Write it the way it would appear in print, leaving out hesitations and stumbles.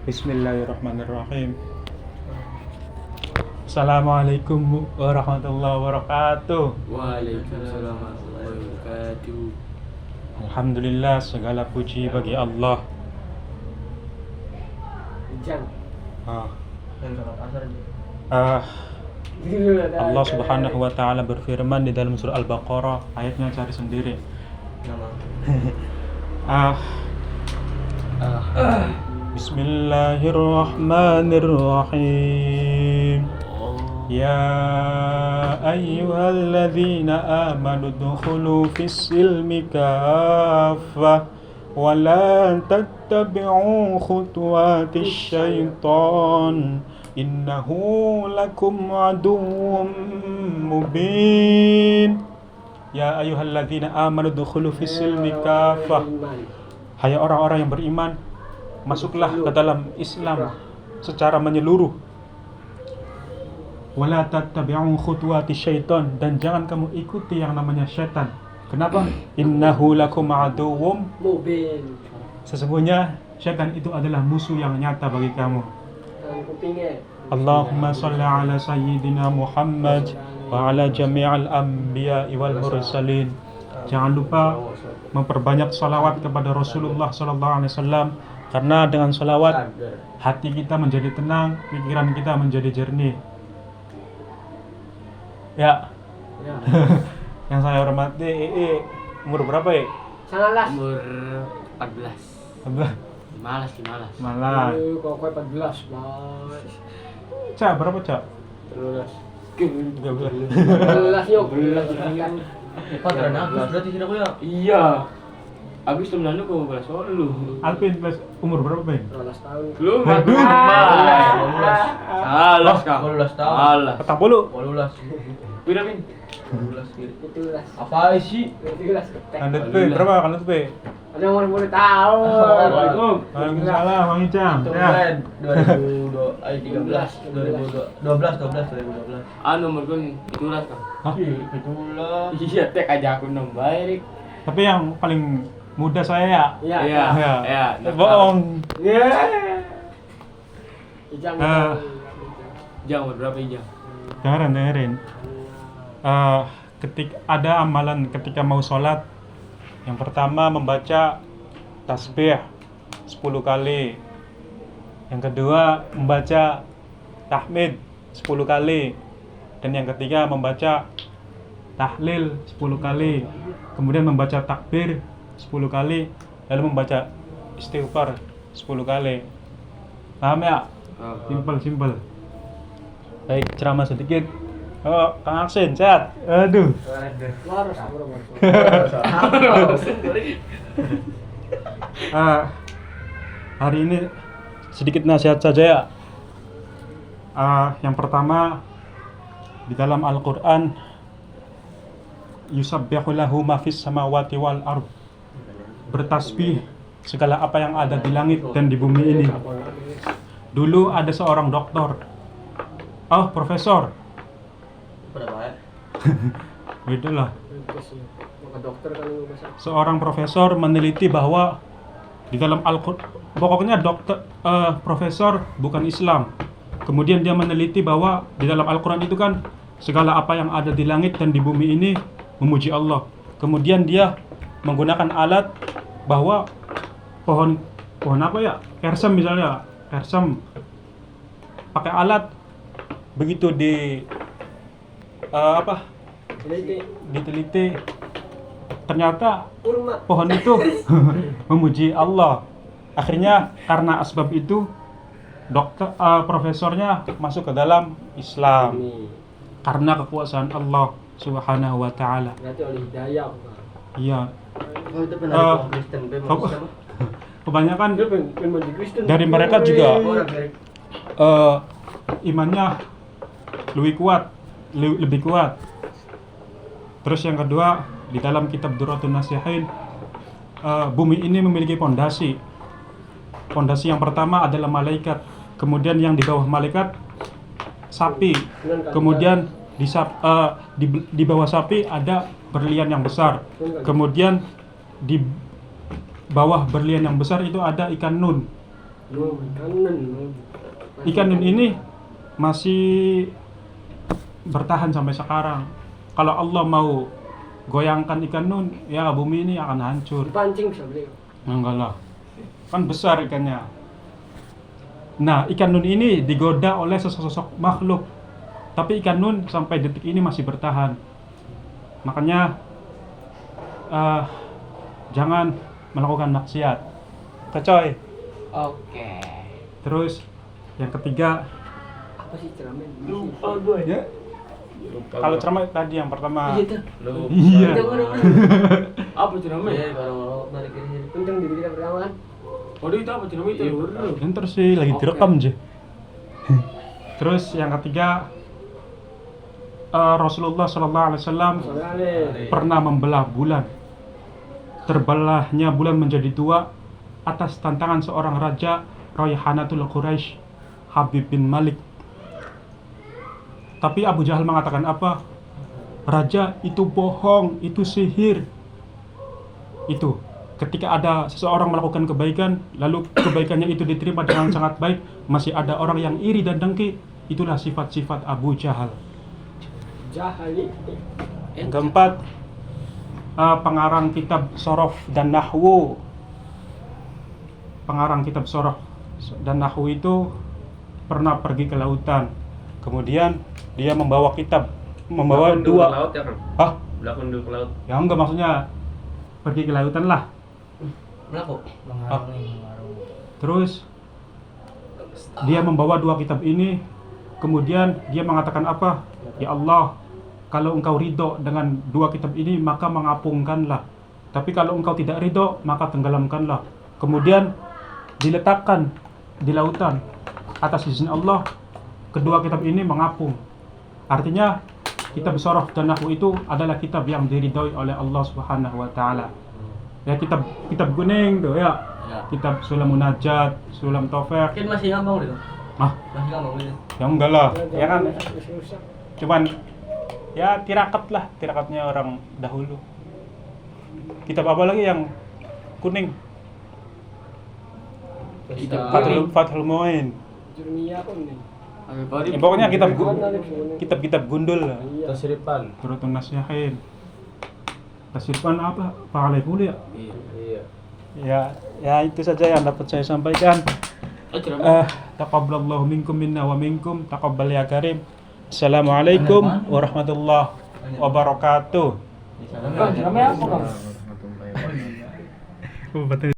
Bismillahirrahmanirrahim. Assalamualaikum warahmatullahi wabarakatuh. Waalaikumsalam warahmatullahi wabarakatuh. Alhamdulillah, segala puji bagi Allah. Ah, ah, Allah Subhanahu wa taala berfirman di dalam surah Al-Baqarah, ayatnya cari sendiri. Bismillahirrahmanirrahim. Ya ayyuhalladzina amanu dukhulu fis silmi kaffah wa la tattabi'u khutuwatis syaitan innahu lakum aduwwum mubin. Ya ayyuhalladzina amanu dukhulu fis silmi kaffah. Hai orang-orang yang beriman, masuklah ke dalam Islam secara menyeluruh. Wala tattabi'u khutuwati syaitan, dan jangan kamu ikuti yang namanya syaitan. Kenapa? Innahu lakum aduwwum mubin. Sesungguhnya syaitan itu adalah musuh yang nyata bagi kamu. Allahumma shalli ala sayyidina Muhammad wa ala jami'al anbiya'i wal mursalin. Jangan lupa memperbanyak salawat kepada Rasulullah sallallahu alaihi wasallam, karena dengan salawat hati kita menjadi tenang, pikiran kita menjadi jernih. Ya. Yang saya hormati, umur berapa ya? Umur 14. Malas. Malah. Kok 14, Mas. Cak, berapa Cak? 13. 13. 13 yuk, 13. Padahal agak berarti tidak ya? Iya. Abis temenan lu kok belas lu. Alvin umur berapa, Ben? 12 tahun. Lu Aduh. Salah kah? 12 tahun. Salah. 40. 18. Pira Min? 12 kiri. 17. Apa sih? 17 ketek. Kandet P, berapa kandet P? Ada umur 10 tahun. Assalamualaikum. Waalaikumsalam, Bang Icam. Ya. 2012. Anu umur kun itulah kah? Hah? Itulah. Iya, tek aja aku nambah. Tapi yang paling muda saya ya. Iya. Iya. Bohong. Iya. Ijang. Jam umur berapa Ijang? Dengerin. Ketika ada amalan ketika mau sholat, yang pertama membaca tasbih 10 kali, yang kedua membaca tahmid 10 kali, dan yang ketiga membaca tahlil 10 kali, kemudian membaca takbir 10 kali, lalu membaca istighfar 10 kali. Paham ya? Simpel. Baik, ceramah sedikit. Oh, Kang Aksin, sehat? Aduh. Laras, bro. Hari ini sedikit nasihat saja ya. Yang pertama, di dalam Al-Quran, yusabbihu lahu ma fis samawati wal ard. Bertasbih segala apa yang ada di langit dan di bumi ini. Dulu ada seorang dokter. Oh, profesor. Berapa ya? Itulah. Maka dokter kan lu masa. Seorang profesor meneliti bahwa di dalam Al-Quran, pokoknya profesor bukan Islam. Kemudian dia meneliti bahwa di dalam Al-Quran itu kan segala apa yang ada di langit dan di bumi ini memuji Allah. Kemudian dia menggunakan alat bahwa pohon apa ya? Kersem misalnya, kersem pakai alat, begitu diteliti, ternyata pohon itu memuji Allah. Akhirnya karena asbab itu profesornya masuk ke dalam Islam karena kekuasaan Allah Subhanahu wa taala. Berarti oleh hidayah. Iya. Oh, itu benar Kristen. Kebanyakan Dia pengen di Kristen. dari mereka juga Orang dari imannya lebih kuat. Terus yang kedua, di dalam kitab Durratun Nasihin, bumi ini memiliki pondasi. Pondasi yang pertama adalah malaikat, kemudian yang di bawah malaikat sapi, kemudian di bawah sapi ada berlian yang besar, kemudian di bawah berlian yang besar itu ada ikan nun, Lu ikan nun. Ikan nun ini masih bertahan sampai sekarang. Kalau Allah mau goyangkan ikan nun, ya bumi ini akan hancur. Dipancing sableng. Enggak lah, kan besar ikannya. Nah, ikan nun ini digoda oleh sesosok makhluk, tapi ikan nun sampai detik ini masih bertahan. Makanya jangan melakukan maksiat. Kecoy. Oke. Terus yang ketiga, Apa sih ceramah? Lupa gue. ya, kalau ceramah tadi yang pertama. Iya tuh. Lupa. Iya. Apa ceramah? Iya, kalau balik ini. Untung diri kita pertama kan. Waduh itu apa ceramah itu? Ntar sih lagi direkam aja. Terus yang ketiga, Rasulullah SAW Soalnya pernah membelah bulan. Terbelahnya bulan menjadi dua atas tantangan seorang raja Rayhanatul Quraisy, Habib bin Malik. Tapi Abu Jahal mengatakan apa? Raja itu bohong, itu sihir. Itu ketika ada seseorang melakukan kebaikan, lalu kebaikannya itu diterima dengan sangat baik, masih ada orang yang iri dan dengki. Itulah sifat-sifat Abu Jahal. jahali. Yang keempat, pengarang kitab Shorof dan Nahwu. Pengarang kitab Shorof dan Nahwu itu pernah pergi ke lautan. Kemudian dia membawa Belakang dulu dua. ke laut ya kan? Hah? Belakang dulu ke laut. Ya enggak, maksudnya pergi ke lautan lah. Melaku. Terus dia membawa dua kitab ini. Kemudian dia mengatakan apa? Ya Allah, kalau engkau ridho dengan dua kitab ini, maka mengapungkanlah. Tapi kalau engkau tidak ridho, maka tenggelamkanlah. Kemudian diletakkan di lautan. Atas izin Allah, kedua kitab ini mengapung. Artinya kitab Shorof dan Nahwu itu adalah kitab yang diridhoi oleh Allah Subhanahu wa taala. Ya, kitab kuning tuh ya. Ya. Kitab Sulam Munajat, Sulam Taufik. Mungkin masih ngambang gitu. Ah, Masih ngambang gitu. ya enggak lah. Ya kan Rusak. cuman ya tirakat lah, tirakatnya orang dahulu. Kitab apa lagi yang kuning? Fathul Muin. Jurnia pun nih. Ya, pokoknya kitab-kitab gundul lah. Iya. Tasripan. Turutun Nasihin. Tasirpan apa? Pak Alif Muli ya? Iya. Ya itu saja yang dapat saya sampaikan. Ceramah. Taqabbalallahu minkum minna wa minkum, taqabbal ya karim. Assalamualaikum warahmatullahi wabarakatuh. Ceramah apa kan? Oh, betul.